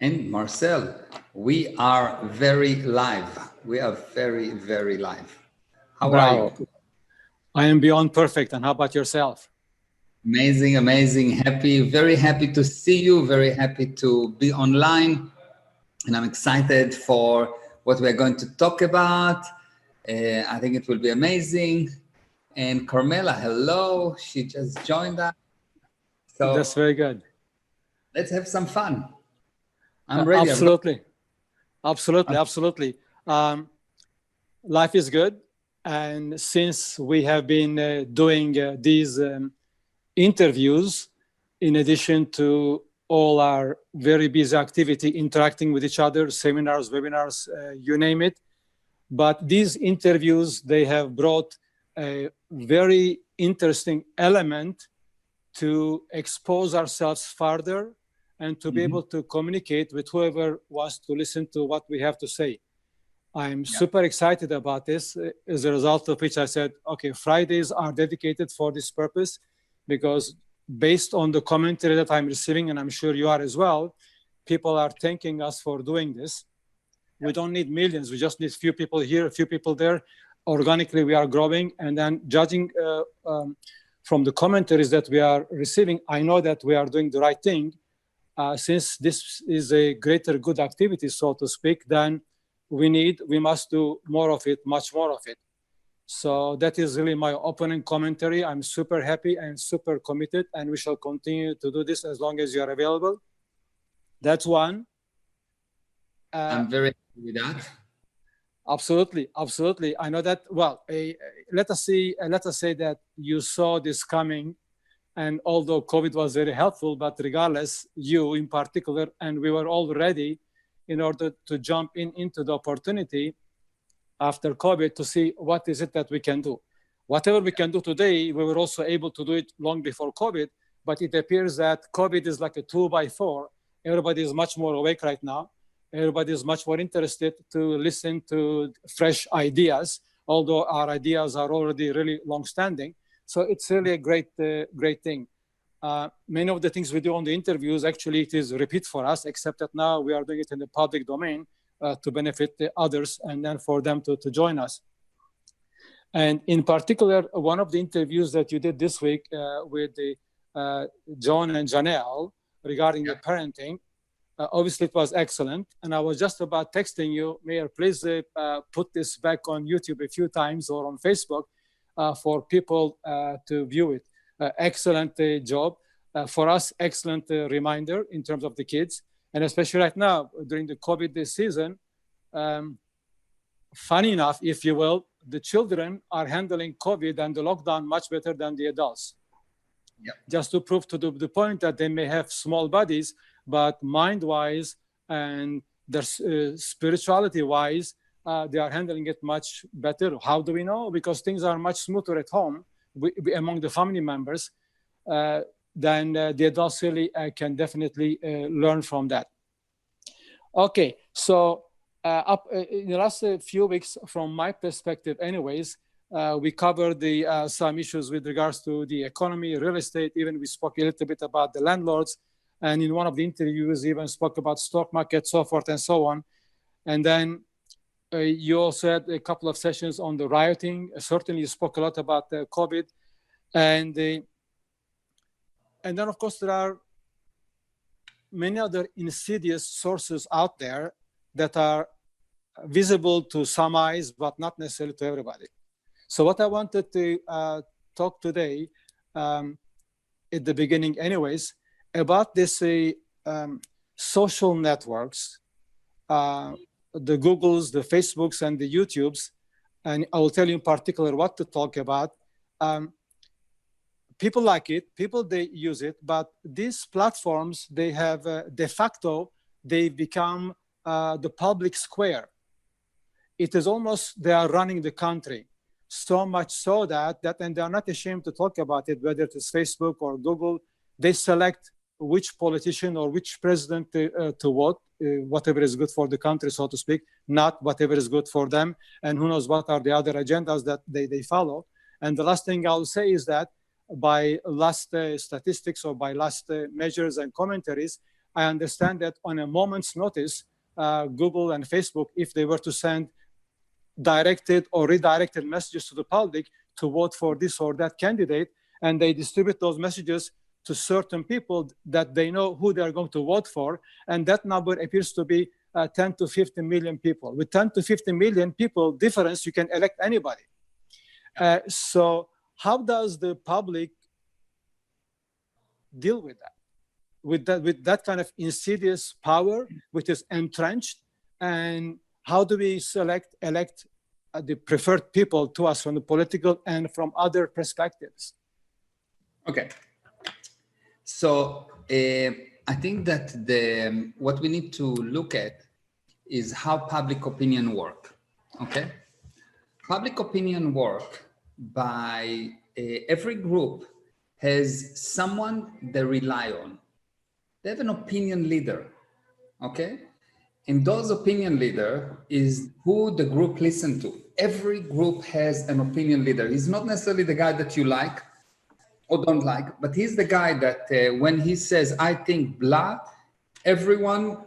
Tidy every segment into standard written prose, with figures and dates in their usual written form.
And Marcel, we are very live. We are very, very live. How are Bravo. you? I am beyond perfect. And how about yourself? Amazing, amazing. Happy, very happy to see you. Very happy to be online. And I'm excited for what we're going to talk about. I think it will be amazing. And Carmela, hello. She just joined us. That's So very good. let's have some fun. I'm ready. Absolutely. Absolutely. Absolutely. Life is good. And since we have been doing these interviews, in addition to all our very busy activity, interacting with each other, seminars, webinars, you name it. But these interviews, they have brought a very interesting element to expose ourselves further and to be able to communicate with whoever wants to listen to what we have to say. I'm super excited about this, as a result of which I said, okay, Fridays are dedicated for this purpose, because based on the commentary that I'm receiving, and I'm sure you are as well, people are thanking us for doing this. We don't need millions. We just need a few people here, a few people there. Organically, we are growing. And then judging from the commentaries that we are receiving, I know that we are doing the right thing. Since this is a greater good activity, so to speak, then we must do more of it, much more of it. So that is really my opening commentary. I'm super happy and super committed, and we shall continue to do this as long as you are available. That's one. I'm very happy with that. Absolutely, absolutely. I know that. Well, let us say that you saw this coming, and although COVID was very helpful, but regardless, you in particular, and we were all ready in order to jump into the opportunity after COVID to see what is it that we can do. Whatever we can do today, we were also able to do it long before COVID, but it appears that COVID is like a 2x4. Everybody is much more awake right now. Everybody is much more interested to listen to fresh ideas, although our ideas are already really long-standing. So it's really a great thing. Many of the things we do on the interviews, actually, it is repeat for us, except that now we are doing it in the public domain to benefit the others and then for them to join us. And in particular, one of the interviews that you did this week with John and Janelle regarding the parenting, obviously it was excellent. And I was just about texting you, Meir, please put this back on YouTube a few times or on Facebook for people to view it. Excellent job. For us, excellent reminder in terms of the kids. And especially right now, during the COVID season, funny enough, if you will, the children are handling COVID and the lockdown much better than the adults. Yep. Just to prove to the point that they may have small bodies, but mind-wise and their spirituality-wise, they are handling it much better. How do we know? Because things are much smoother at home among the family members than the adults really can definitely learn from that. Okay, so in the last few weeks, from my perspective anyways, we covered some issues with regards to the economy, real estate. Even we spoke a little bit about the landlords. And in one of the interviews, even spoke about stock market, so forth and so on. And then you also had a couple of sessions on the rioting. Certainly, you spoke a lot about COVID. And then, of course, there are many other insidious sources out there that are visible to some eyes, but not necessarily to everybody. So what I wanted to talk today, at the beginning anyways, about this social networks, the Googles, the Facebooks, and the YouTubes, and I will tell you in particular what to talk about. People like it, they use it, but these platforms, they have de facto, they become the public square. It is almost, they are running the country. So much so that and they are not ashamed to talk about it, whether it is Facebook or Google, they select which politician or which president to vote, whatever is good for the country, so to speak, not whatever is good for them. And who knows what are the other agendas that they follow. And the last thing I'll say is that by last statistics or by last measures and commentaries, I understand that on a moment's notice, Google and Facebook, if they were to send directed or redirected messages to the public to vote for this or that candidate, and they distribute those messages to certain people that they know who they are going to vote for, and that number appears to be 10 to 15 million people. With 10 to 15 million people difference, you can elect anybody. So how does the public deal with that? With that kind of insidious power, which is entrenched, and how do we elect the preferred people to us from the political and from other perspectives? Okay. So I think that what we need to look at is how public opinion work. Okay. Public opinion work by every group has someone they rely on. They have an opinion leader, okay? And those opinion leader is who the group listen to. Every group has an opinion leader. He's not necessarily the guy that you like or don't like, but he's the guy that when he says, I think blah, everyone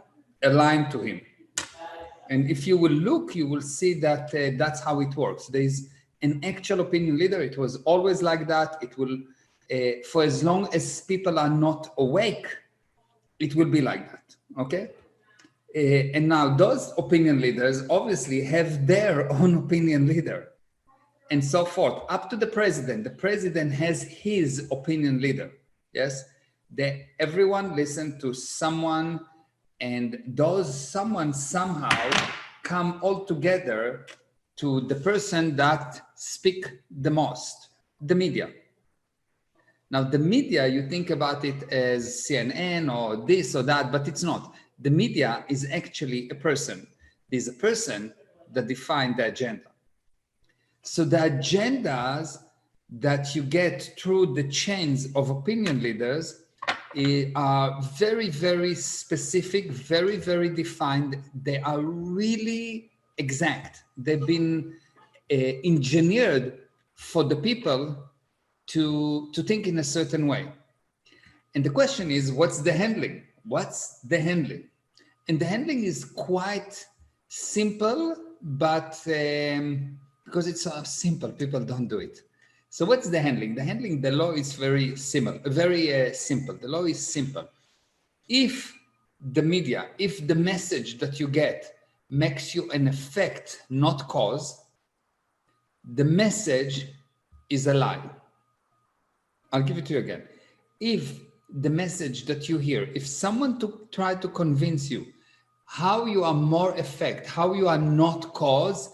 aligned to him. And if you will look, you will see that that's how it works. There's an actual opinion leader. It was always like that. It will, for as long as people are not awake, it will be like that, okay? And now those opinion leaders obviously have their own opinion leader and so forth. Up to the president has his opinion leader, yes? Everyone listen to someone, and those someone somehow come all together to the person that speak the most, the media. Now, the media, you think about it as CNN or this or that, but it's not. The media is actually a person. There's a person that defines the agenda. So the agendas that you get through the chains of opinion leaders are very, very specific, very, very defined. They are really exact. They've been engineered for the people to think in a certain way. And the question is, what's the handling? What's the handling? And the handling is quite simple, but because it's so simple, people don't do it. So what's the handling? The handling, the law is very simple. The law is simple. If the media, if the message that you get makes you an effect, not cause, the message is a lie. I'll give it to you again. If the message that you hear, if someone try to convince you how you are more effect, how you are not cause,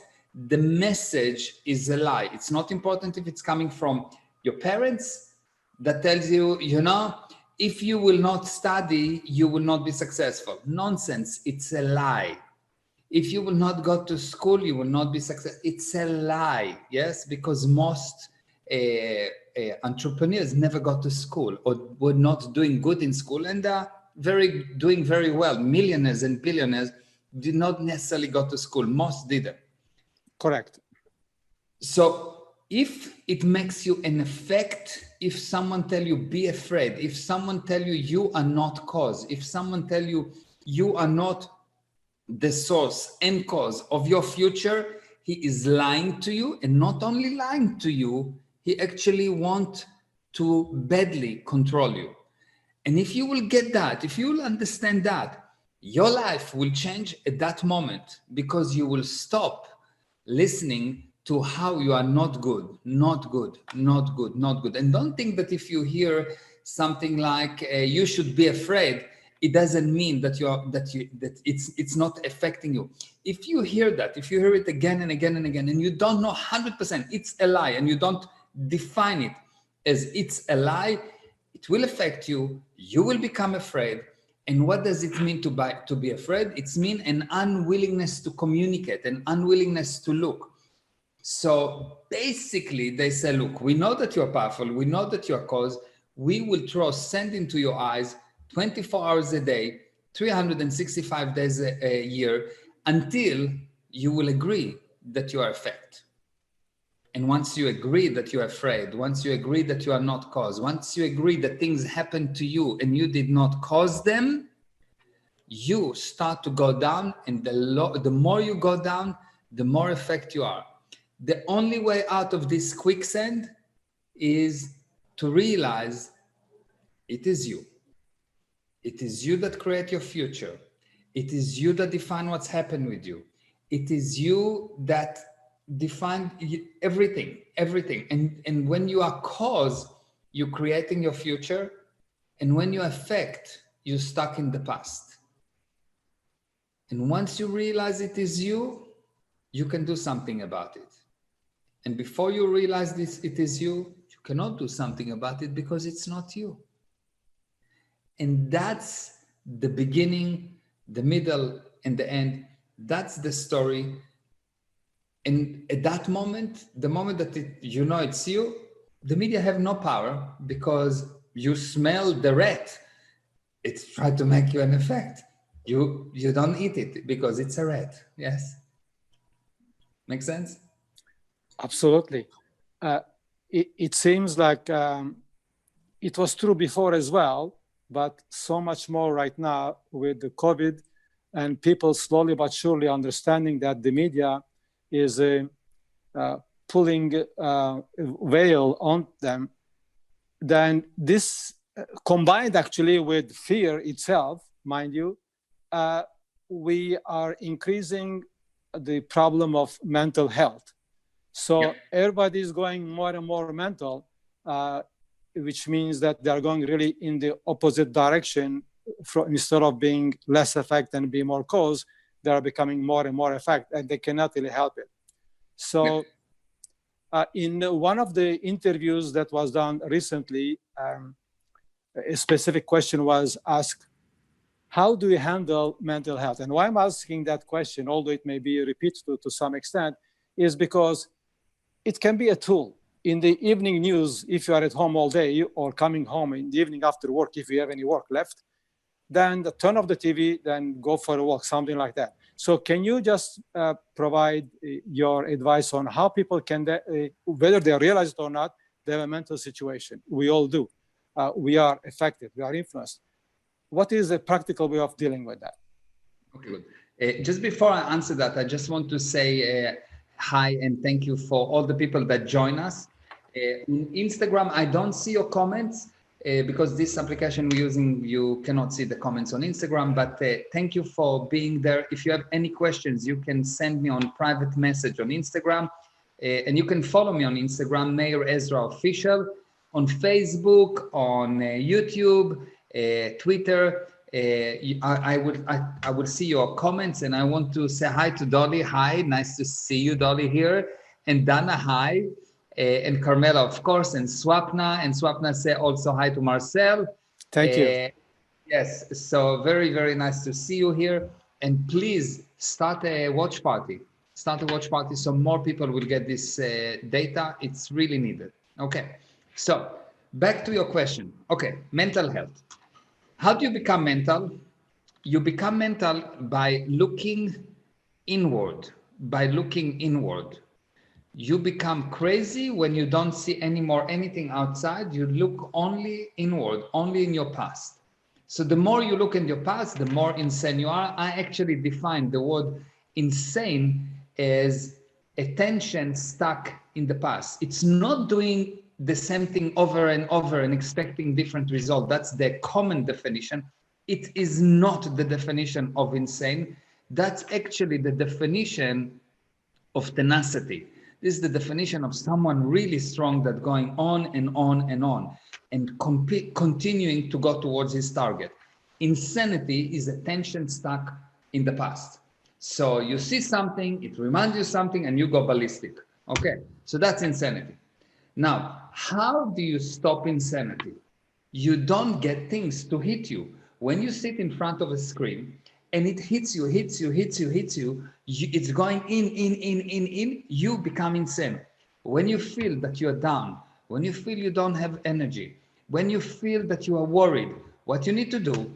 the message is a lie. It's not important if it's coming from your parents that tells you, you know, if you will not study, you will not be successful. Nonsense. It's a lie. If you will not go to school, you will not be successful. It's a lie. Yes, because most entrepreneurs never got to school or were not doing good in school, and are doing very well. Millionaires and billionaires did not necessarily go to school. Most didn't. Correct. So if it makes you an effect, if someone tell you be afraid, if someone tell you you are not cause, if someone tell you you are not the source and cause of your future, he is lying to you, and not only lying to you, he actually want to badly control you. And if you will get that, if you will understand that, your life will change at that moment, because you will stop listening to how you are not good, not good, not good, not good. And don't think that if you hear something like you should be afraid, it doesn't mean that it's not affecting you. If you hear that, if you hear it again and again and again, and you don't know 100% it's a lie, and you don't define it as it's a lie, it will affect you. You will become afraid. And what does it mean to be afraid? It's mean an unwillingness to communicate, an unwillingness to look. So basically they say, look, we know that you're powerful. We know that you're cause. We will throw sand into your eyes 24 hours a day, 365 days a year, until you will agree that you are a fact. And once you agree that you're afraid, once you agree that you are not cause, once you agree that things happen to you and you did not cause them, you start to go down, and the more you go down, the more effect you are. The only way out of this quicksand is to realize it is you. It is you that create your future. It is you that define what's happened with you. It is you that define everything. And when you are cause, you're creating your future. And when you affect, you're stuck in the past. And once you realize it is you, you can do something about it. And before you realize it is you, you cannot do something about it because it's not you. And that's the beginning, the middle, and the end. That's the story. And at that moment, the moment that you know it's you, the media have no power because you smell the rat. It's trying to make you an effect. You don't eat it because it's a rat. Yes. Make sense? Absolutely. It seems like it was true before as well, but so much more right now with the COVID and people slowly but surely understanding that the media is pulling a veil on them. Then this combined actually with fear itself, mind you, we are increasing the problem of mental health. So everybody is going more and more mental, which means that they are going really in the opposite direction. Instead of being less effect and be more cause, they are becoming more and more effect, and they cannot really help it. So in one of the interviews that was done recently, a specific question was asked, how do you handle mental health? And why I'm asking that question, although it may be repeated to some extent, is because it can be a tool. In the evening news, if you are at home all day or coming home in the evening after work, if you have any work left, then turn off the TV, then go for a walk, something like that. So can you just provide your advice on how people can, whether they realize it or not, they have a mental situation? We all do. We are affected, we are influenced. What is a practical way of dealing with that? Okay, good. Just before I answer that, I just want to say hi and thank you for all the people that join us. On Instagram, I don't see your comments because this application we're using, you cannot see the comments on Instagram, but thank you for being there. If you have any questions, you can send me on private message on Instagram, and you can follow me on Instagram, Meir Ezra Official, on Facebook, on YouTube, Twitter. I will see your comments, and I want to say hi to Dolly. Hi, nice to see you, Dolly, here. And Dana, hi. And Carmela, of course, and Swapna. And Swapna say also hi to Marcel. Thank you. Yes, so very, very nice to see you here. And please start a watch party. Start a watch party so more people will get this data. It's really needed. Okay, so back to your question. Okay, mental health. How do you become mental? You become mental by looking inward, You become crazy when you don't see anymore anything outside. You look only inward, only in your past. So the more you look in your past, the more insane you are. I actually define the word insane as attention stuck in the past. It's not doing the same thing over and over and expecting different result. That's the common definition. It is not the definition of insane. That's actually the definition of tenacity. This is the definition of someone really strong that going on and on and on and continuing to go towards his target. Insanity is attention stuck in the past. So you see something, it reminds you something, and you go ballistic. Okay, so that's insanity. Now, how do you stop insanity? You don't get things to hit you. When you sit in front of a screen and it hits you, it's going in, you become insane. When you feel that you're down, when you feel you don't have energy, when you feel that you are worried, what you need to do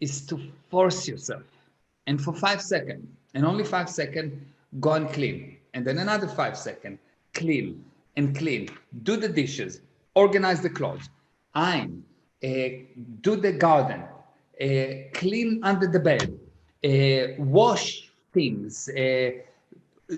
is to force yourself. And for 5 seconds, and only 5 seconds, go and clean. And then another 5 seconds, clean and clean. Do the dishes, organize the clothes, do the garden, clean under the bed, wash things,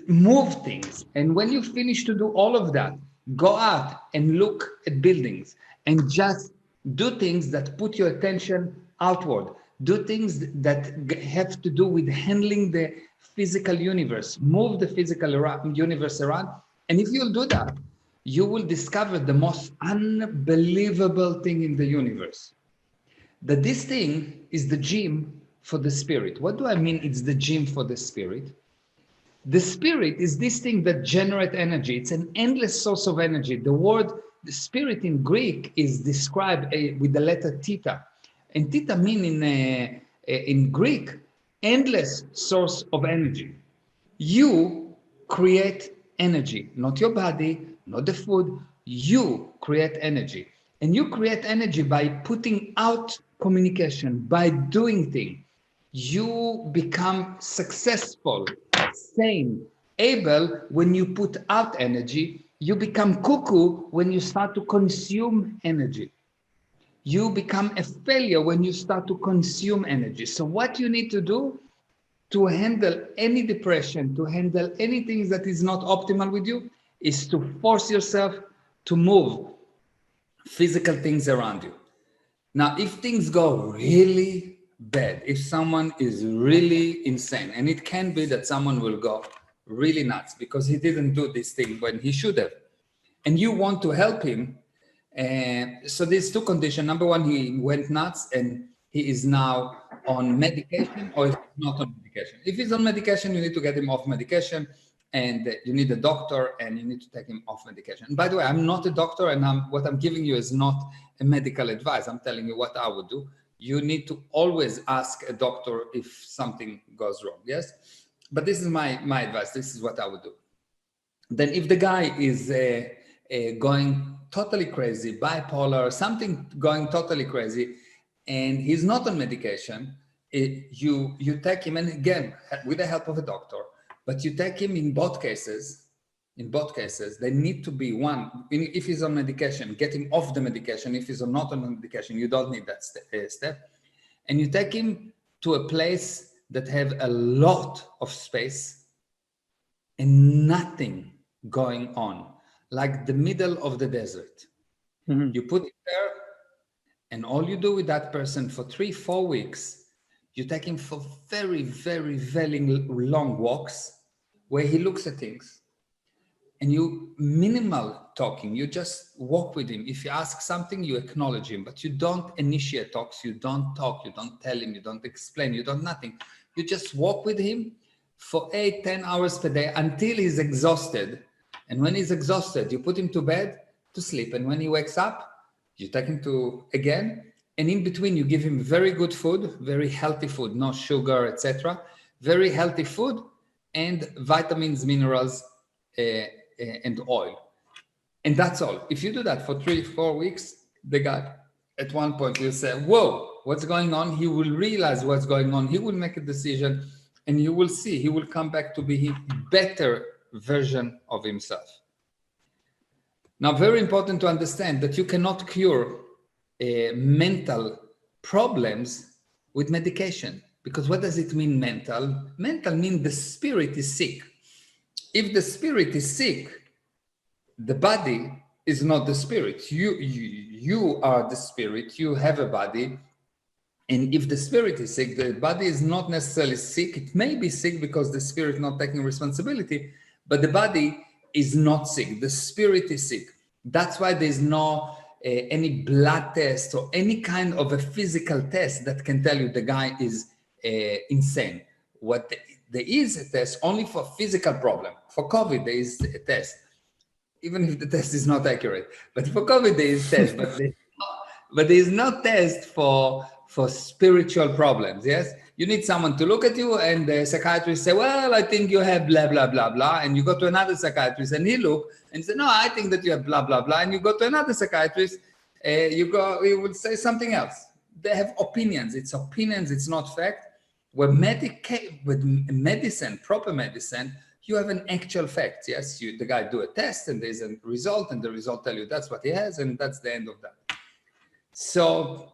move things. And when you finish to do all of that, go out and look at buildings and just do things that put your attention outward. Do things that have to do with handling the physical universe. Move the physical universe around. And if you'll do that, you will discover the most unbelievable thing in the universe. That this thing is the gym for the spirit. What do I mean it's the gym for the spirit? The spirit is this thing that generates energy. It's an endless source of energy. The word the spirit in Greek is described with the letter theta. And theta mean in Greek, endless source of energy. You create energy, not your body, not the food. You create energy. And you create energy by putting out communication, by doing things. You become successful, sane, able when you put out energy. You become cuckoo when you start to consume energy. You become a failure when you start to consume energy. So what you need to do to handle any depression, to handle anything that is not optimal with you, is to force yourself to move physical things around you. Now, if things go really bad, if someone is really insane, and it can be that someone will go really nuts because he didn't do this thing when he should have, and you want to help him, so there's two conditions. Number one, he went nuts and he is now on medication, or if he's not on medication. If he's on medication, you need to get him off medication, and you need a doctor, and you need to take him off medication. And by the way, I'm not a doctor, and what I'm giving you is not a medical advice. I'm telling you what I would do. You need to always ask a doctor if something goes wrong, yes? But this is my advice. This is what I would do. Then if the guy is going totally crazy, bipolar, something going totally crazy, and he's not on medication, you take him, and again, with the help of a doctor, but you take him in both cases, they need to be one, if he's on medication, get him off the medication. If he's not on medication, you don't need that step. And you take him to a place that have a lot of space and nothing going on, like the middle of the desert. Mm-hmm. You put it there, and all you do with that person for 3-4 weeks, you take him for very, very, very long walks where he looks at things, and you minimal talking. You just walk with him. If you ask something, you acknowledge him, but you don't initiate talks. You don't talk. You don't tell him. You don't explain. You don't nothing. You just walk with him for 8-10 hours per day until he's exhausted. And when he's exhausted, you put him to bed to sleep. And when he wakes up, you take him to again. And in between, you give him very good food, very healthy food, no sugar, etc. Very healthy food and vitamins, minerals, and oil. And that's all. If you do that for 3-4 weeks, the guy at one point will say, whoa, what's going on? He will realize what's going on. He will make a decision, and you will see, he will come back to be a better version of himself. Now, very important to understand that you cannot cure mental problems with medication. Because what does it mean, mental? Mental means the spirit is sick. If the spirit is sick, the body is not the spirit. You are the spirit. You have a body. And if the spirit is sick, the body is not necessarily sick. It may be sick because the spirit is not taking responsibility, but the body is not sick. The spirit is sick. That's why there's no any blood test or any kind of a physical test that can tell you the guy is insane. There is a test only for physical problem. For COVID, there is a test, even if the test is not accurate. But for COVID, there is a test, but there is no test for spiritual problems, yes? You need someone to look at you, and the psychiatrist say, well, I think you have blah, blah, blah, blah. And you go to another psychiatrist, and he look and say, no, I think that you have blah, blah, blah. And you go to another psychiatrist, you will say something else. They have opinions. It's opinions, it's not fact. With medicine, proper medicine, you have an actual fact. Yes, the guy do a test, and there's a result, and the result tell you that's what he has, and that's the end of that. So,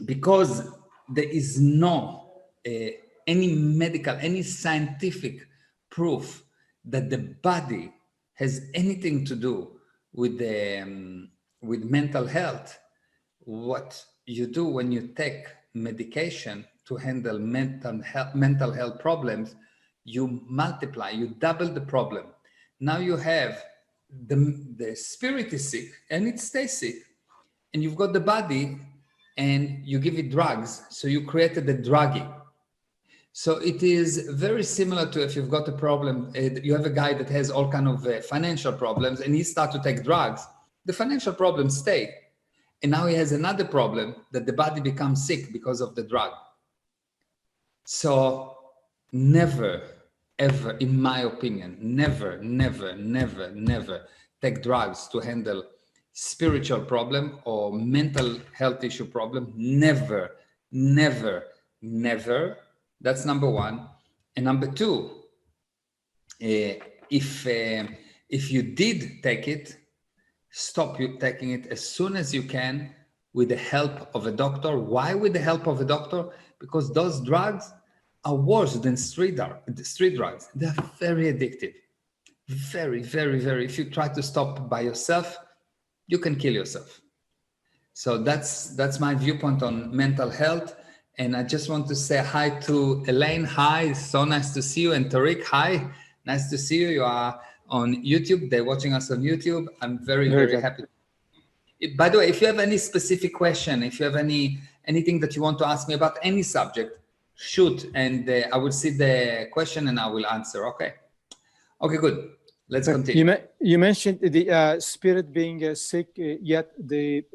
because there is no any medical, any scientific proof that the body has anything to do with the with mental health. What you do when you take medication to handle mental health problems, you multiply, you double the problem. Now you have the spirit is sick and it stays sick, and you've got the body and you give it drugs. So you created a druggie. So it is very similar to if you've got a problem, you have a guy that has all kind of financial problems and he starts to take drugs, the financial problems stay. And now he has another problem that the body becomes sick because of the drug. So never, ever, in my opinion, never take drugs to handle spiritual problem or mental health issue problem. Never. That's number one. And number two, if you did take it, stop you taking it as soon as you can with the help of a doctor. Why with the help of a doctor? Because those drugs are worse than street drugs. They're very addictive. Very. If you try to stop by yourself, you can kill yourself. So that's my viewpoint on mental health. And I just want to say hi to Elaine. Hi, so nice to see you. And Tariq, hi, nice to see you. You are on YouTube. They're watching us on YouTube. I'm very happy. By the way, if you have any specific question, if you have anything that you want to ask me about any subject, shoot, and I will see the question and I will answer. Okay, good. Let's continue. You mentioned the spirit being sick, yet the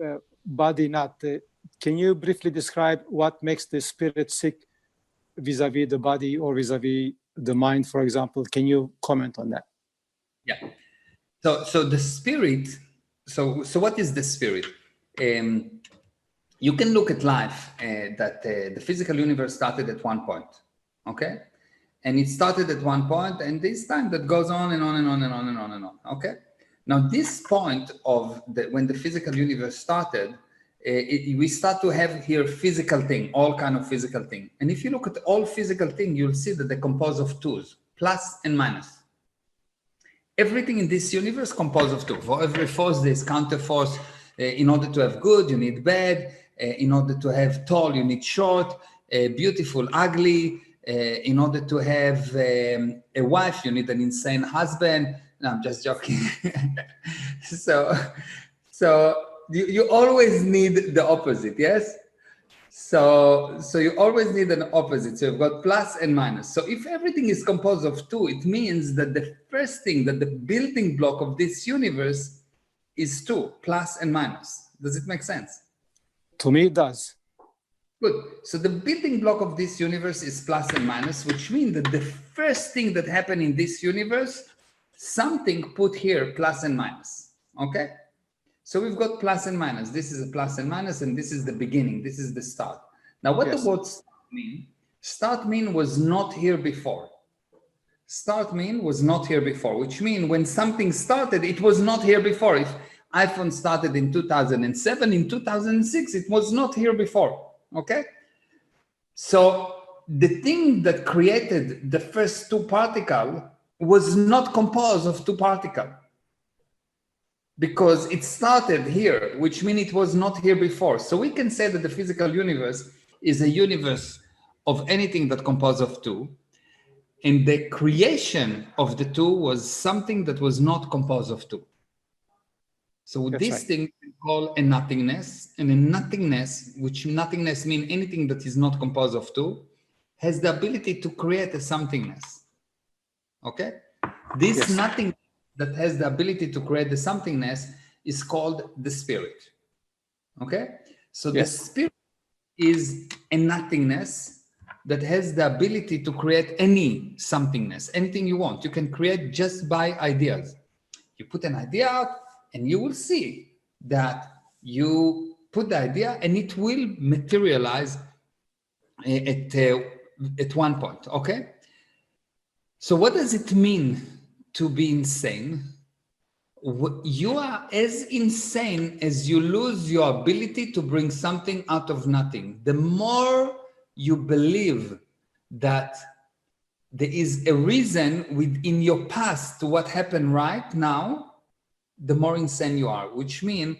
body not. Can you briefly describe what makes the spirit sick vis-a-vis the body or vis-a-vis the mind, for example? Can you comment on that? Yeah. So the spirit. So what is the spirit? You can look at life that the physical universe started at one point, okay? And it started at one point, and this time that goes on and on, okay? Now this point of when the physical universe started, we start to have here physical thing, all kind of physical thing. And if you look at all physical thing, you'll see that they're composed of twos, plus and minus. Everything in this universe composed of two. For every force, there's counter force. In order to have good, you need bad. In order to have tall, you need short. Beautiful, ugly. In order to have a wife, you need an insane husband. No, I'm just joking. So you always need the opposite, yes? So you always need an opposite. So you've got plus and minus. So if everything is composed of two, it means that the first thing, that the building block of this universe is two, plus and minus. Does it make sense? To me, it does. Good. So the building block of this universe is plus and minus, which means that the first thing that happened in this universe, something put here plus and minus. Okay? So we've got plus and minus. This is a plus and minus, and this is the beginning. This is the start. Now, what the word start mean? Start mean was not here before. Start mean was not here before, which means when something started, it was not here before. If iPhone started in 2007, in 2006, it was not here before. Okay? So the thing that created the first two particles was not composed of two particles, because it started here, which means it was not here before. So we can say that the physical universe is a universe of anything that composed of two, and the creation of the two was something that was not composed of two. So this thing we call a nothingness, and a nothingness, which nothingness means anything that is not composed of two, has the ability to create a somethingness. Okay? This nothing that has the ability to create the somethingness is called the spirit. Okay? So the spirit is a nothingness that has the ability to create any somethingness, anything you want. You can create just by ideas. You put an idea out, and you will see that you put the idea and it will materialize at one point, okay? So what does it mean to be insane? You are as insane as you lose your ability to bring something out of nothing. The more you believe that there is a reason within your past to what happened right now, the more insane you are, which means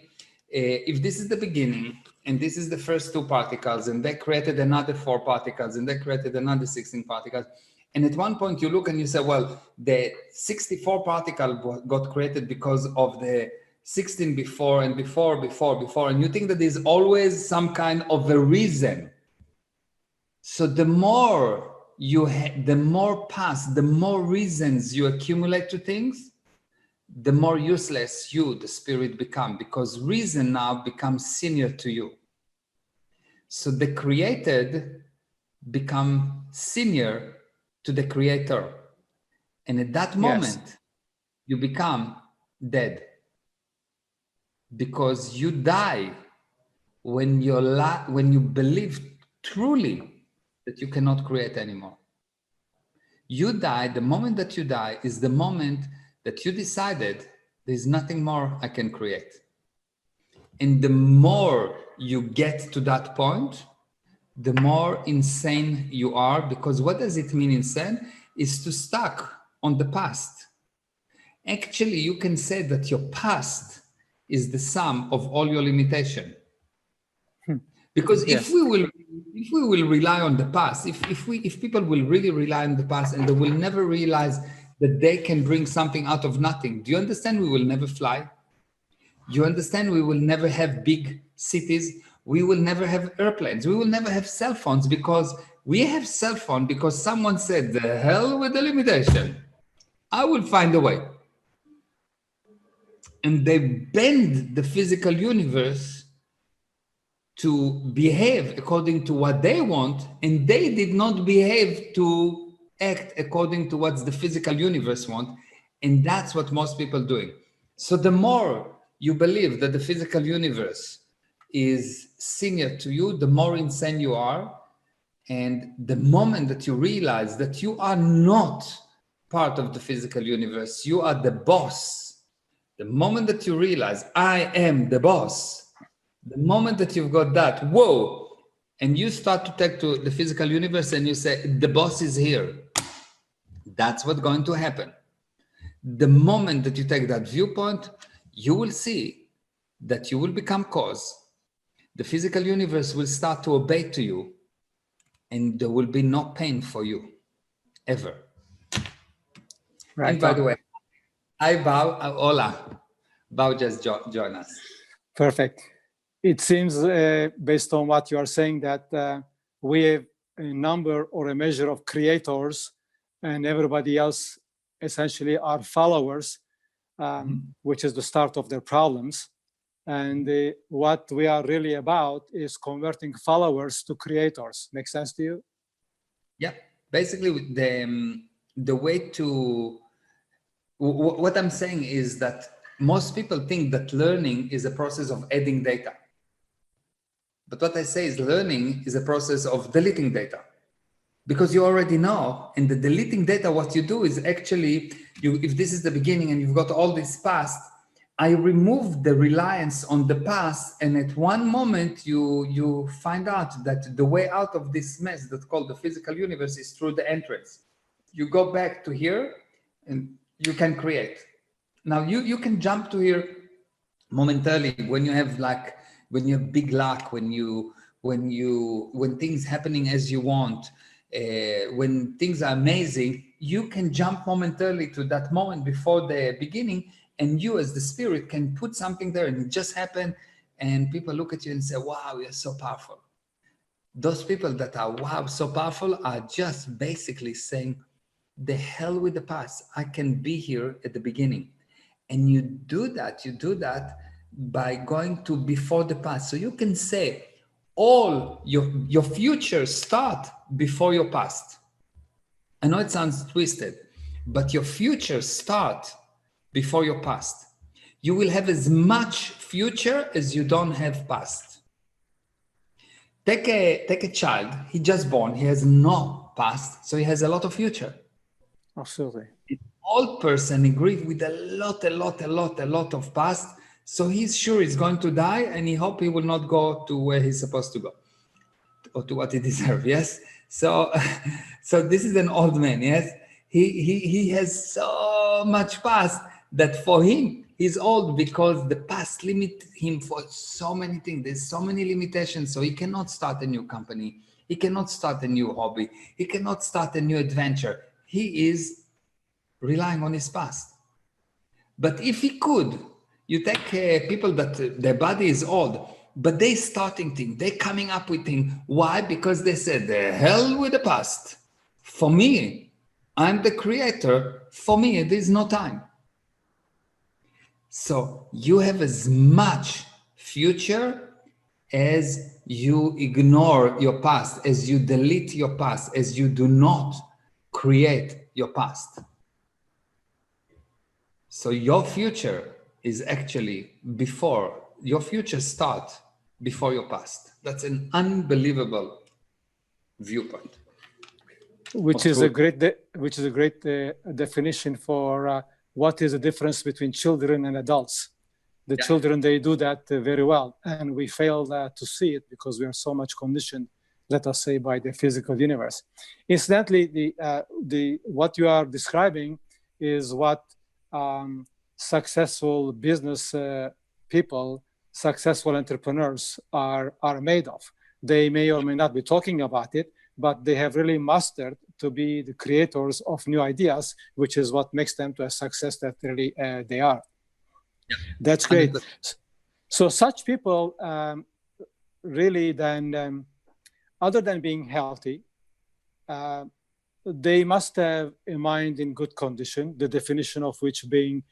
if this is the beginning and this is the first 2 particles and they created another 4 particles and they created another 16 particles, and at one point you look and you say, well, the 64 particle got created because of the 16 before and before, and you think that there's always some kind of a reason. So the more the more past, the more reasons you accumulate to things, the more useless you, the spirit, become, because reason now becomes senior to you. So the created become senior to the creator. And at that moment, you become dead. Because you die when you believe truly that you cannot create anymore. You die, the moment that you die is the moment that you decided there's nothing more I can create. And the more you get to that point, the more insane you are, because what does it mean insane? Is to stuck on the past. Actually, you can say that your past is the sum of all your limitation. Because if we will rely on the past, if people will really rely on the past and they will never realize that they can bring something out of nothing, do you understand we will never fly? You understand we will never have big cities? We will never have airplanes. We will never have cell phones, because we have cell phone because someone said, the hell with the limitation. I will find a way. And they bend the physical universe to behave according to what they want, and they did not behave to act according to what the physical universe wants. And that's what most people are doing. So the more you believe that the physical universe is senior to you, the more insane you are. And the moment that you realize that you are not part of the physical universe, you are the boss. The moment that you realize, I am the boss, the moment that you've got that, whoa, and you start to take to the physical universe and you say, the boss is here. That's what's going to happen. The moment that you take that viewpoint, you will see that you will become cause. The physical universe will start to obey to you, and there will be no pain for you, ever. Right. And by the way, I bow, Ola, bow, just join us. Perfect. It seems, based on what you are saying, that we have a number or a measure of creators, and everybody else essentially are followers, which is the start of their problems. And what we are really about is converting followers to creators. Make sense to you? Yeah, basically the way to, what I'm saying is that most people think that learning is a process of adding data. But what I say is learning is a process of deleting data, because you already know. And the deleting data, what you do is actually, if this is the beginning and you've got all this past, I remove the reliance on the past, and at one moment you find out that the way out of this mess that's called the physical universe is through the entrance. You go back to here and you can create. Now you can jump to here momentarily when you have big luck, when things happening as you want, when things are amazing, you can jump momentarily to that moment before the beginning. And you as the spirit can put something there and it just happened, and people look at you and say, wow, you're so powerful. Those people that are, wow, so powerful, are just basically saying, the hell with the past. I can be here at the beginning. And you do that by going to before the past. So you can say all your future start before your past. I know it sounds twisted, but your future start before your past. You will have as much future as you don't have past. Take a child, he just born, he has no past, so he has a lot of future. Absolutely. An old person agrees with a lot of past, so he's sure he's going to die, and he hope he will not go to where he's supposed to go. or to what he deserves. Yes. So, so this is an old man. Yes. He has so much past that for him he's old because the past limit him for so many things. There's so many limitations. So he cannot start a new company. He cannot start a new hobby. He cannot start a new adventure. He is relying on his past. But if he could, you take people that their body is old, but they starting things, they coming up with things. Why? Because they said, the hell with the past. For me, I'm the creator. For me, there's no time. So you have as much future as you ignore your past, as you delete your past, as you do not create your past. So your future is actually before, your future starts before your past. That's an unbelievable viewpoint. Which is a great definition for what is the difference between children and adults. The children, they do that very well, and we fail to see it because we are so much conditioned, let us say, by the physical universe. Incidentally, what you are describing is what successful business people, successful entrepreneurs are made of. They may or may not be talking about it, but they have really mastered to be the creators of new ideas, which is what makes them to a success that really they are. Yeah. That's great. 100%. So such people really then, other than being healthy, they must have a mind in good condition, the definition of which being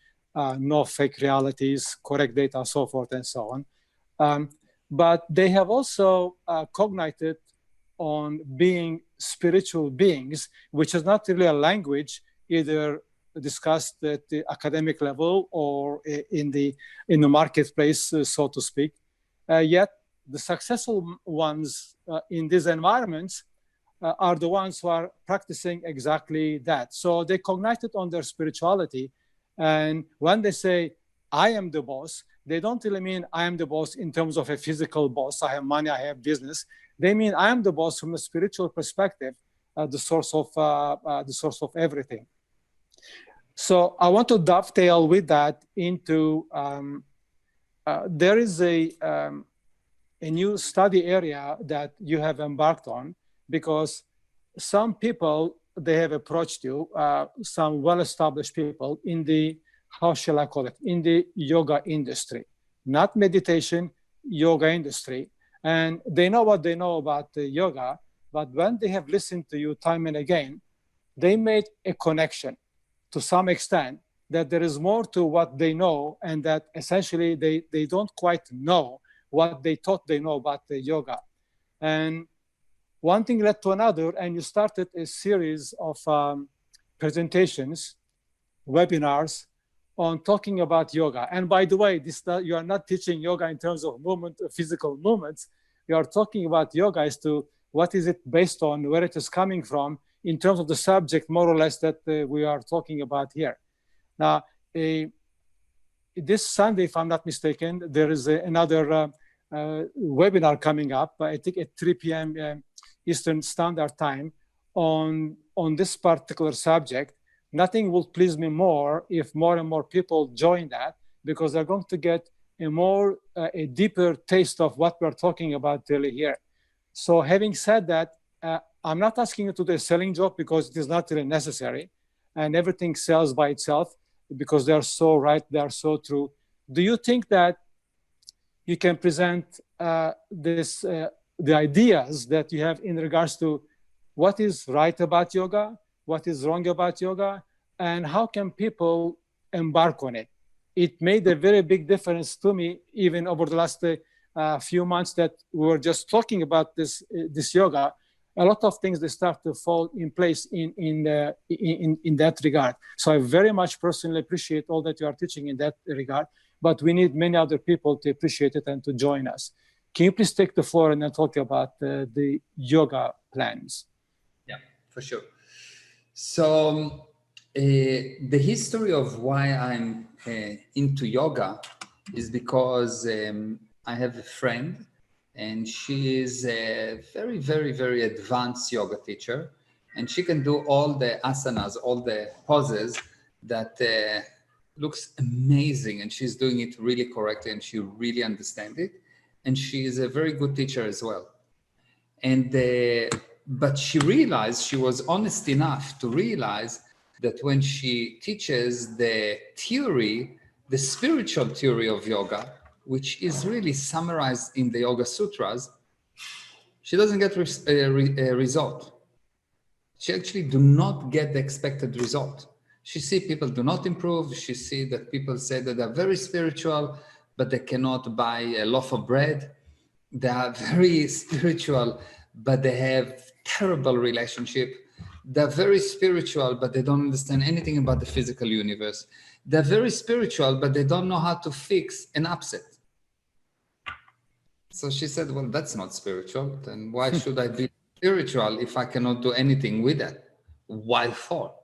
no fake realities, correct data, so forth and so on. But they have also cognited on being spiritual beings, which is not really a language either discussed at the academic level or in the marketplace, so to speak. Yet the successful ones in these environments are the ones who are practicing exactly that. So they cognited on their spirituality, and when they say, I am the boss, they don't really mean I am the boss in terms of a physical boss. I have money, I have business. They mean I am the boss from a spiritual perspective, the source of everything. So I want to dovetail with that into there is a new study area that you have embarked on, because some people, they have approached you, some well-established people in the, how shall I call it, in the yoga industry, not meditation, yoga industry. And they know what they know about the yoga, but when they have listened to you time and again, they made a connection to some extent that there is more to what they know, and that essentially they don't quite know what they thought they know about the yoga. And one thing led to another, and you started a series of presentations, webinars on talking about yoga. And by the way, you are not teaching yoga in terms of movement, physical movements. You are talking about yoga as to what is it based on, where it is coming from, in terms of the subject, more or less, that we are talking about here. Now, this Sunday, if I'm not mistaken, there is another webinar coming up, I think at 3 p.m. Eastern Standard Time on this particular subject. Nothing will please me more if more and more people join that, because they're going to get a deeper taste of what we're talking about really here. So having said that, I'm not asking you to do a selling job, because it is not really necessary, and everything sells by itself because they are so right, they are so true. Do you think that you can present the ideas that you have in regards to what is right about yoga, what is wrong about yoga, and how can people embark on it? It made a very big difference to me, even over the last few months that we were just talking about this yoga. A lot of things, they start to fall in place in that regard. So I very much personally appreciate all that you are teaching in that regard, but we need many other people to appreciate it and to join us. Can you please take the floor and then talk about the yoga plans? Yeah, for sure. So the history of why I'm into yoga is because I have a friend and she is a very, very, very advanced yoga teacher. And she can do all the asanas, all the poses that looks amazing. And she's doing it really correctly, and she really understands it. And she is a very good teacher as well. And but she realized, she was honest enough to realize that when she teaches the theory, the spiritual theory of yoga, which is really summarized in the Yoga Sutras, she doesn't get a result. She actually do not get the expected result. She see people do not improve. She see that people say that they're very spiritual, but they cannot buy a loaf of bread. They are very spiritual, but they have terrible relationship. They're very spiritual, but they don't understand anything about the physical universe. They're very spiritual, but they don't know how to fix an upset. So she said, well, that's not spiritual. Then why should I be spiritual if I cannot do anything with that? Why for?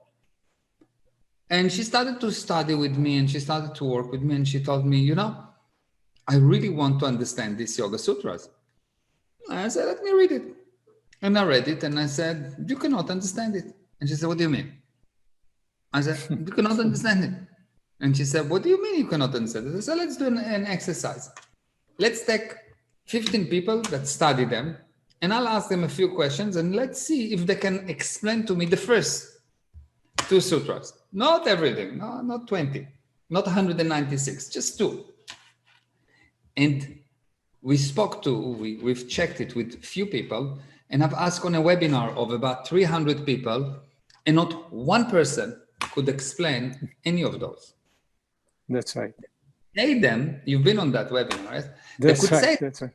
And she started to study with me, and she started to work with me, and she told me, you know, I really want to understand these Yoga Sutras. I said, let me read it. And I read it, and I said, you cannot understand it. And she said, what do you mean? I said, you cannot understand it. And she said, what do you mean you cannot understand it? I said, let's do an exercise. Let's take 15 people that study them, and I'll ask them a few questions, and let's see if they can explain to me the first 2 sutras. Not everything, no, not 20, not 196, just 2. And we've checked it with few people, and I've asked on a webinar of about 300 people, and not one person could explain any of those. That's right. Say them, you've been on that webinar, right? That's right. That's right.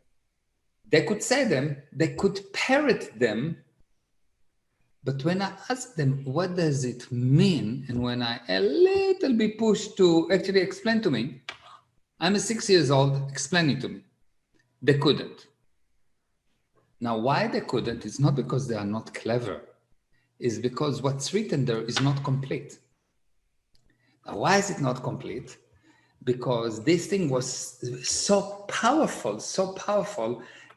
They could say them, they could parrot them, but when I ask them, what does it mean? And when I a little bit pushed to actually explain to me, I'm 6 years old, explain it to me. They couldn't. Now, why they couldn't is not because they are not clever. It's because what's written there is not complete. Now, why is it not complete? Because this thing was so powerful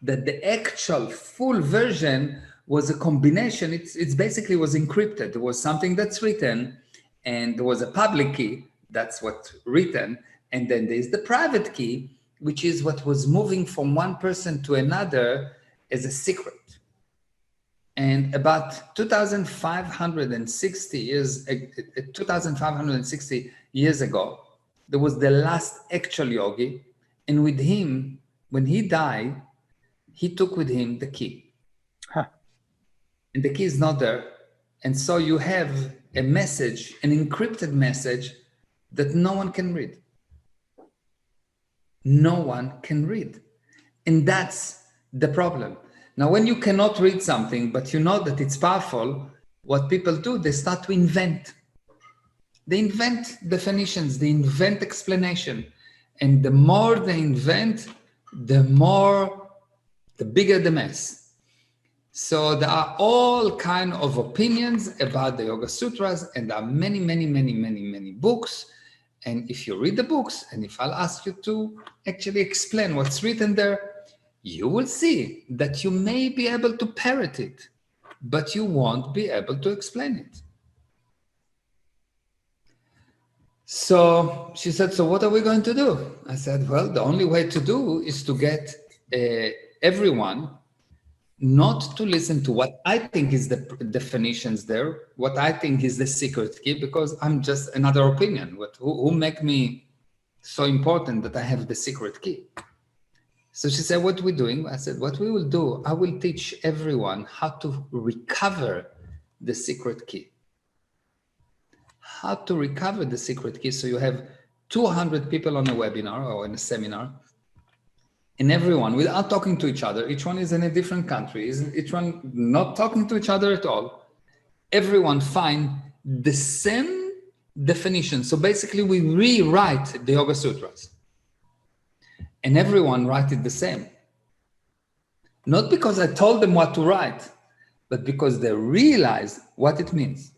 that the actual full version was a combination. It's basically was encrypted. There was something that's written, and there was a public key, that's what's written, and then there's the private key, which is what was moving from one person to another as a secret. And about 2,560 years ago, there was the last actual yogi, and with him, when he died, he took with him the key. Huh. And the key is not there. And so you have a message, an encrypted message that no one can read. No one can read. And that's the problem. Now, when you cannot read something, but you know that it's powerful, what people do, they start to invent. They invent definitions, they invent explanation. And the more they invent, the bigger the mess. So there are all kinds of opinions about the Yoga Sutras, and there are many books. And if you read the books, and if I'll ask you to actually explain what's written there, you will see that you may be able to parrot it, but you won't be able to explain it. So she said, so what are we going to do? I said, well, the only way to do is to get everyone not to listen to what I think is the definitions there, what I think is the secret key, because I'm just another opinion. Who make me so important that I have the secret key? So she said, what are we doing? I said, what we will do, I will teach everyone how to recover the secret key. How to recover the secret key. So you have 200 people on a webinar or in a seminar, and everyone, without talking to each other, each one is in a different country, each one not talking to each other at all, everyone find the same definition. So basically we rewrite the Yoga Sutras, and everyone write it the same. Not because I told them what to write, but because they realized what it means.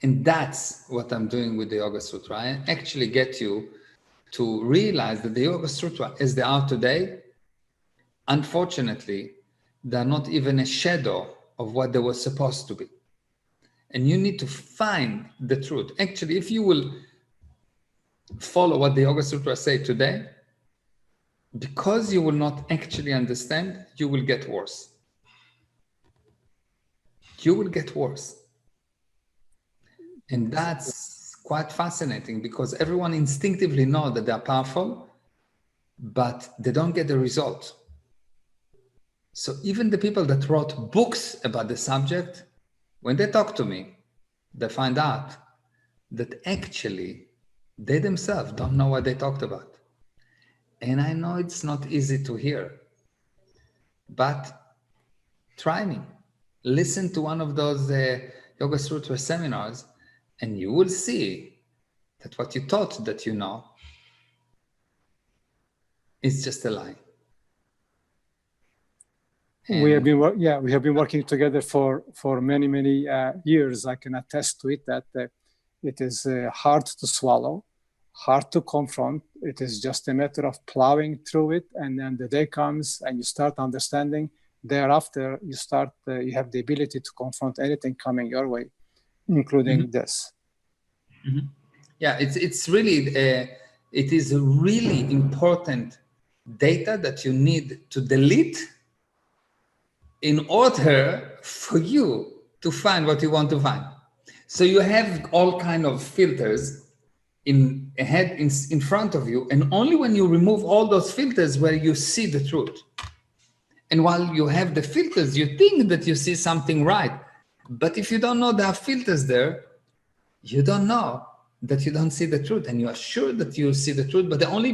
And that's what I'm doing with the Yoga Sutra. I actually get you to realize that the Yoga Sutra as they are today, unfortunately, they're not even a shadow of what they were supposed to be. And you need to find the truth. Actually, if you will follow what the Yoga Sutra say today, because you will not actually understand, you will get worse. You will get worse. And that's quite fascinating because everyone instinctively knows that they're powerful, but they don't get the result. So even the people that wrote books about the subject, when they talk to me, they find out that actually they themselves don't know what they talked about. And I know it's not easy to hear, but try me. Listen to one of those Yoga Sutra seminars, and you will see that what you thought that you know is just a lie. We have been working together for many years. I can attest to it that it is hard to swallow, hard to confront. It is just a matter of plowing through it, and then the day comes and you start understanding. Thereafter, you have the ability to confront anything coming your way, including this. Mm-hmm. Yeah, it's really it is a really important data that you need to delete in order for you to find what you want to find. So you have all kind of filters in front of you, and only when you remove all those filters where you see the truth. And while you have the filters, you think that you see something right. But if you don't know there are filters there, you don't know that you don't see the truth, and you are sure that you see the truth. But the only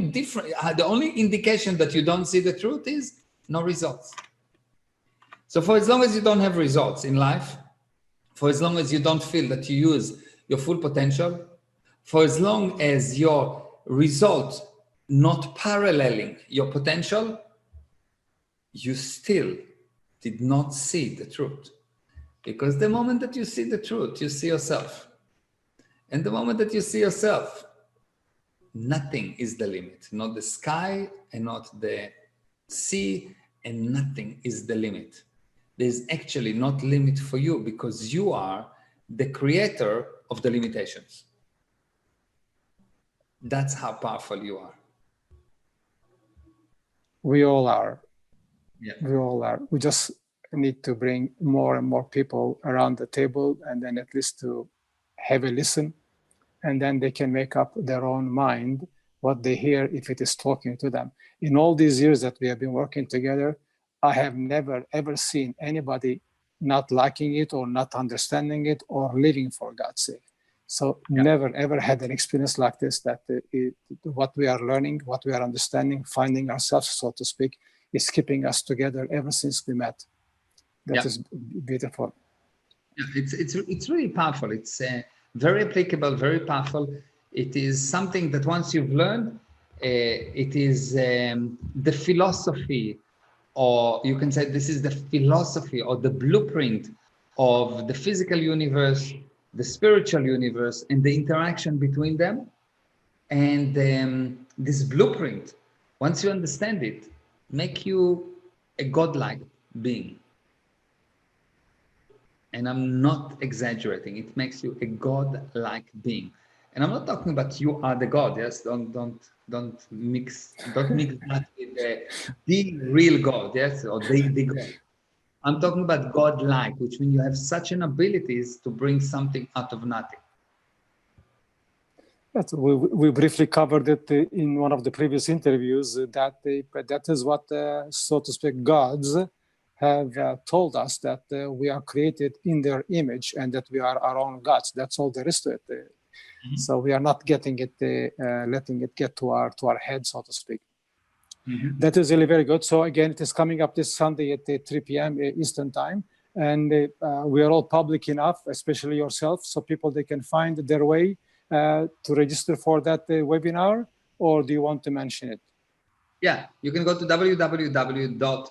indication that you don't see the truth is no results. So for as long as you don't have results in life, for as long as you don't feel that you use your full potential, for as long as your result not paralleling your potential, you still did not see the truth. Because the moment that you see the truth, you see yourself. And the moment that you see yourself, nothing is the limit. Not the sky and not the sea, and nothing is the limit. There's actually not limit for you because you are the creator of the limitations. That's how powerful you are. We all are. Yeah. We all are. We just need to bring more and more people around the table, and then at least to have a listen, and then they can make up their own mind what they hear if it is talking to them. In all these years that we have been working together, I have never ever seen anybody not liking it or not understanding it or living for God's sake. So never ever had an experience like this, that what we are learning, what we are understanding, finding ourselves, so to speak, is keeping us together ever since we met. That is beautiful. Yeah, it's really powerful. It's very applicable, very powerful. It is something that once you've learned, it is the philosophy, or you can say this is the philosophy or the blueprint of the physical universe, the spiritual universe, and the interaction between them. And this blueprint, once you understand it, make you a godlike being. And I'm not exaggerating. It makes you a god-like being. And I'm not talking about you are the God. Yes, don't mix that with the real God. Yes, or the God. I'm talking about God-like, which means you have such an abilities to bring something out of nothing. Yes, we briefly covered it in one of the previous interviews. That is what, so to speak, gods have told us, that we are created in their image and that we are our own gods. That's all there is to it. Mm-hmm. So we are not getting it, letting it get to our head, so to speak. Mm-hmm. That is really very good. So again, it is coming up this Sunday at 3 p.m. Eastern time, and we are all public enough, especially yourself, so people, they can find their way to register for that webinar. Or do you want to mention it? Yeah, you can go to www